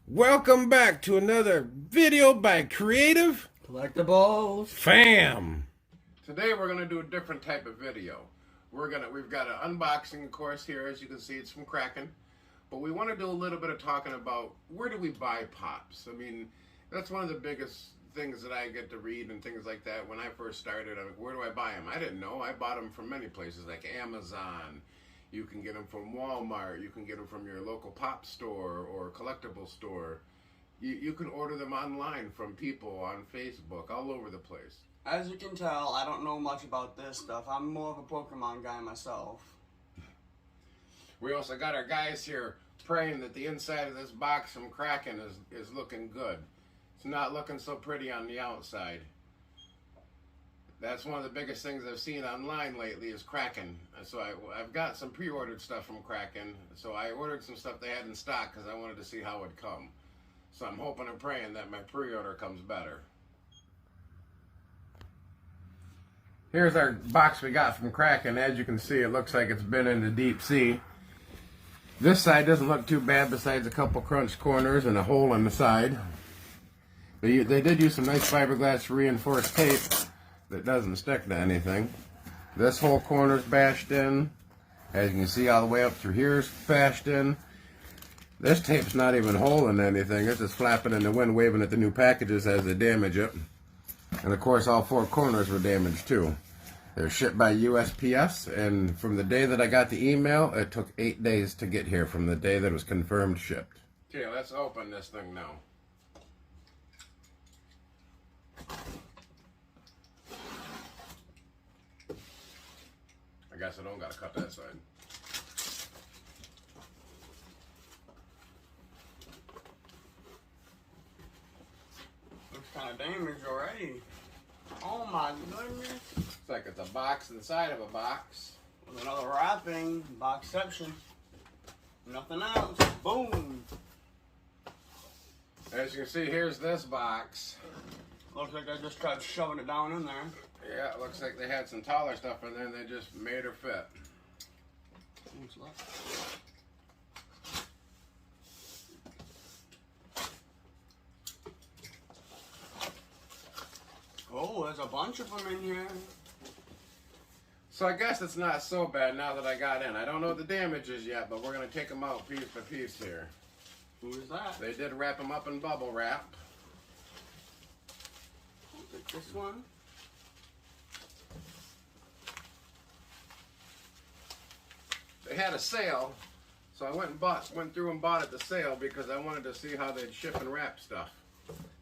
Welcome back to another video by Creative Collectables. Fam. Today we're gonna do a different type of video. We've got an unboxing course here, as you can see. It's from Kraken, but we want to do a little bit of talking about where do we buy pops. I mean, that's one of the biggest things that I get to read and things like that. When I first started, I'm like, where do I buy them? I didn't know. I bought them from many places like Amazon. You can get them from Walmart. You can get them from your local pop store or collectible store. You can order them online from people on Facebook, all over the place. As you can tell, I don't know much about this stuff. I'm more of a Pokemon guy myself. We also got our guys here praying that the inside of this box from Kraken is looking good. It's not looking so pretty on the outside. That's one of the biggest things I've seen online lately is Kraken. So I've got some pre-ordered stuff from Kraken. So I ordered some stuff they had in stock because I wanted to see how it'd come. So I'm hoping and praying that my pre-order comes better. Here's our box we got from Kraken. As you can see, it looks like it's been in the deep sea. This side doesn't look too bad besides a couple crunched corners and a hole in the side. They did use some nice fiberglass reinforced tape that doesn't stick to anything. This whole corner's bashed in. As you can see, all the way up through here is bashed in. This tape's not even holding anything. It's just flapping in the wind, waving at the new packages as they damage it. And of course, all four corners were damaged too. They're shipped by USPS, and from the day that I got the email, it took 8 days to get here from the day that it was confirmed shipped. Okay, let's open this thing now. I guess I don't gotta cut that side. Looks kind of damaged already. Oh my goodness. It's like it's a box inside of a box. With another wrapping, boxception. Nothing else. Boom. As you can see, here's this box. Looks like they just tried shoving it down in there. Yeah, it looks like they had some taller stuff in there and they just made her fit. What's left? Oh, there's a bunch of them in here. So I guess it's not so bad now that I got in. I don't know what the damage is yet, but we're going to take them out piece by piece here. Who is that? They did wrap them up in bubble wrap. This one? They had a sale, so I went through and bought at the sale because I wanted to see how they'd ship and wrap stuff.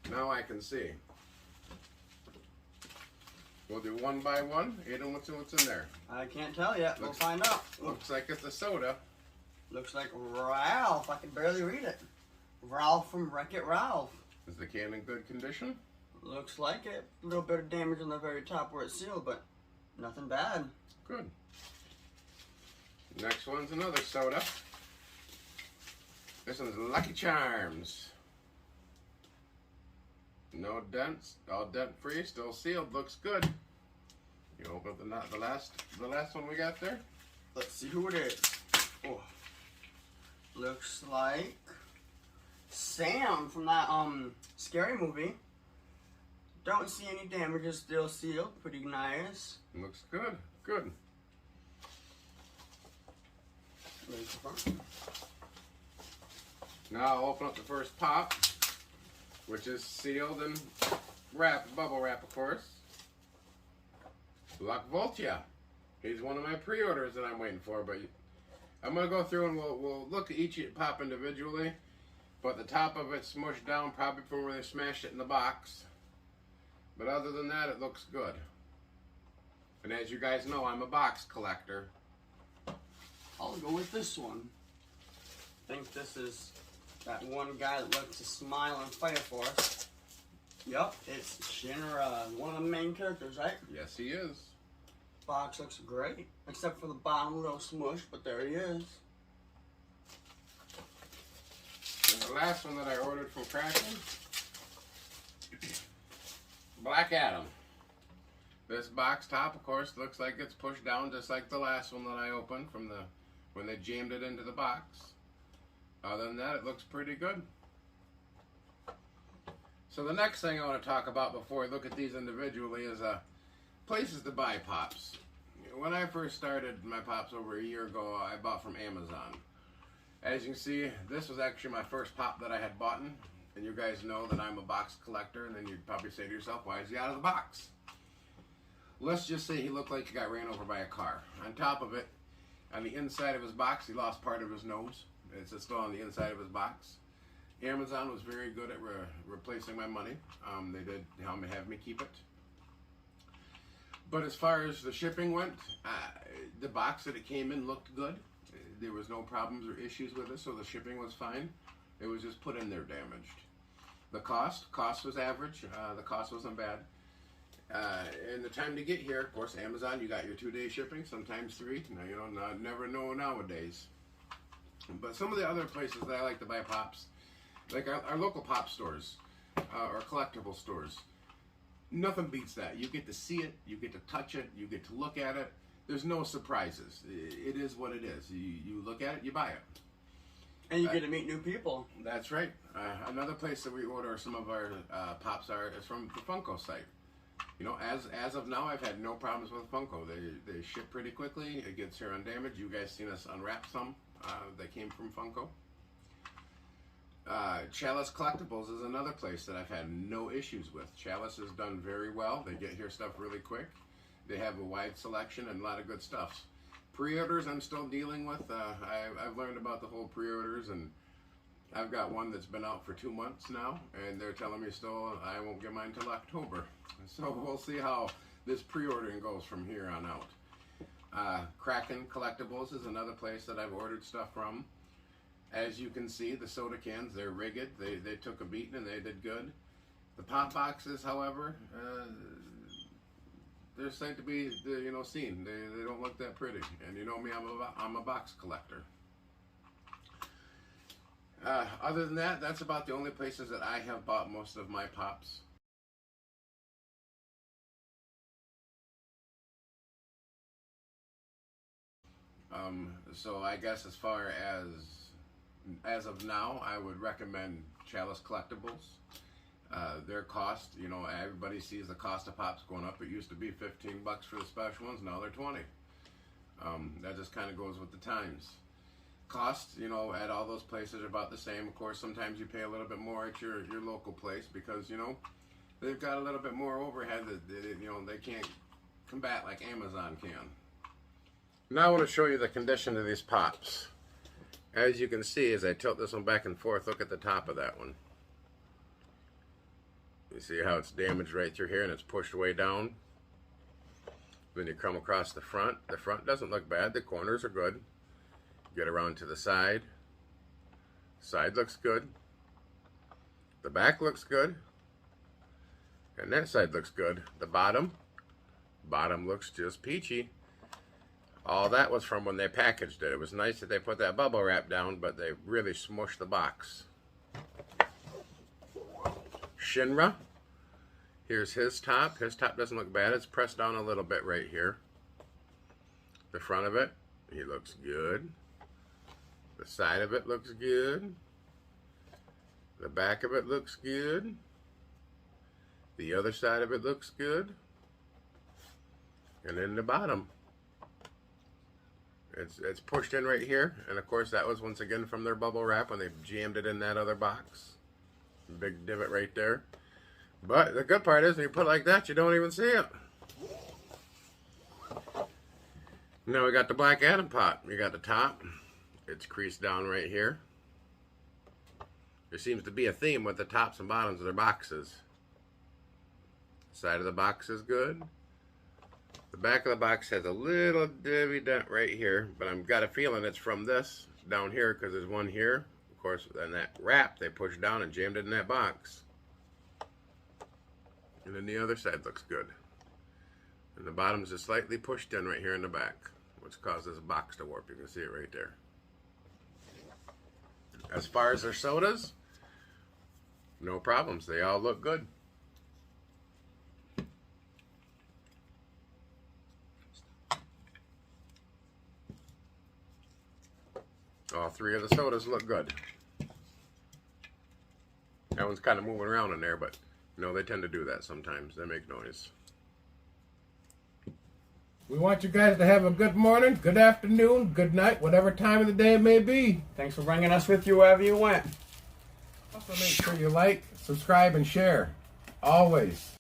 Now I can see. We'll do one by one. Aiden, what's in there? I can't tell yet. We'll find out. Looks like it's a soda. Looks like Ralph. I can barely read it. Ralph from Wreck-It Ralph. Is the can in good condition? Looks like it. A little bit of damage on the very top where it's sealed, but nothing bad. Good. Next one's another soda. This one's Lucky Charms. No dents, all dent free, still sealed, looks good. You open up the last one we got there? Let's see who it is. Oh. Looks like Sam from that scary movie. Don't see any damages, still sealed, pretty nice. Looks good, good. Now I'll open up the first pop, which is sealed and wrapped, bubble wrap of course. Luck Voltia. He's one of my pre-orders that I'm waiting for, but I'm going to go through and we'll look at each pop individually, but the top of it's smushed down probably from where they smashed it in the box. But other than that, it looks good. And as you guys know, I'm a box collector. I'll go with this one. I think this is that one guy that loves to smile and fight for us. Yup, it's Shinra, one of the main characters, right? Yes, he is. Box looks great, except for the bottom little smush, but there he is. And the last one that I ordered from Kraken, Black Adam. This box top, of course, looks like it's pushed down just like the last one that I opened from the when they jammed it into the box. Other than that, it looks pretty good. So the next thing I want to talk about before we look at these individually is places to buy pops. When I first started my pops over a year ago, I bought from Amazon. As you can see, this was actually my first pop that I had bought, and you guys know that I'm a box collector, and then you'd probably say to yourself, why is he out of the box? Let's just say he looked like he got ran over by a car. On top of it, on the inside of his box, he lost part of his nose. It's still on the inside of his box. Amazon was very good at replacing my money. They did have me keep it. But as far as the shipping went, the box that it came in looked good. There was no problems or issues with it, so the shipping was fine. It was just put in there damaged. The cost was average. The cost wasn't bad. And the time to get here, of course, Amazon, you got your 2-day shipping, sometimes 3. Now, you know, never know nowadays. But some of the other places that I like to buy pops, like our local pop stores or collectible stores, nothing beats that. You get to see it, you get to touch it, you get to look at it. There's no surprises. It is what it is. You look at it, you buy it. And you get to meet new people. That's right. Another place that we order some of our pops is from the Funko site. You know, as of now, I've had no problems with Funko. They ship pretty quickly. It gets here undamaged. You guys seen us unwrap some that came from Funko. Chalice Collectables is another place that I've had no issues with. Chalice has done very well. They get here stuff really quick. They have a wide selection and a lot of good stuff. Pre-orders I'm still dealing with. I've learned about the whole pre-orders, and I've got one that's been out for 2 months now, and they're telling me still I won't get mine till October. So we'll see how this pre-ordering goes from here on out. Kraken Collectables is another place that I've ordered stuff from. As you can see, the soda cans, they're rigged. They took a beating and they did good. The pop boxes, however, they're said to be, you know, seen. They don't look that pretty. And you know me, I'm a box collector. Other than that, that's about the only places that I have bought most of my pops. So I guess as far as of now, I would recommend Chalice Collectables. Their cost, you know, everybody sees the cost of pops going up. It used to be 15 bucks for the special ones, now they're 20. That just kind of goes with the times. Costs, you know, at all those places are about the same. Of course, sometimes you pay a little bit more at your local place because, you know, they've got a little bit more overhead that you know, they can't combat like Amazon can. Now I want to show you the condition of these pops. As you can see, as I tilt this one back and forth, look at the top of that one. You see how it's damaged right through here and it's pushed way down? Then you come across the front. The front doesn't look bad. The corners are good. Get around to the side. Side looks good. The back looks good. And that side looks good. The bottom looks just peachy. All that was from when they packaged it. It was nice that they put that bubble wrap down, but they really smushed the box. Shinra. Here's his top. His top doesn't look bad. It's pressed down a little bit right here. The front of it, he looks good. The side of it looks good. The back of it looks good. The other side of it looks good. And then the bottom. It's pushed in right here, and of course that was once again from their bubble wrap when they jammed it in that other box. Big divot right there. But the good part is when you put it like that, you don't even see it. Now we got the Black Adam pop. You got the top. It's creased down right here. There seems to be a theme with the tops and bottoms of their boxes. Side of the box is good. The back of the box has a little divvy dent right here, but I've got a feeling it's from this down here because there's one here. Of course, and that wrap they pushed down and jammed it in that box. And then the other side looks good. And the bottom's just slightly pushed in right here in the back, which causes the box to warp. You can see it right there. As far as their sodas, no problems. They all look good. All 3 of the sodas look good. And That one's kind of moving around in there, but you know, they tend to do that sometimes. They make noise. We want you guys to have a good morning, good afternoon, good night, whatever time of the day it may be. Thanks for bringing us with you wherever you went. Also make sure you like, subscribe, and share. Always.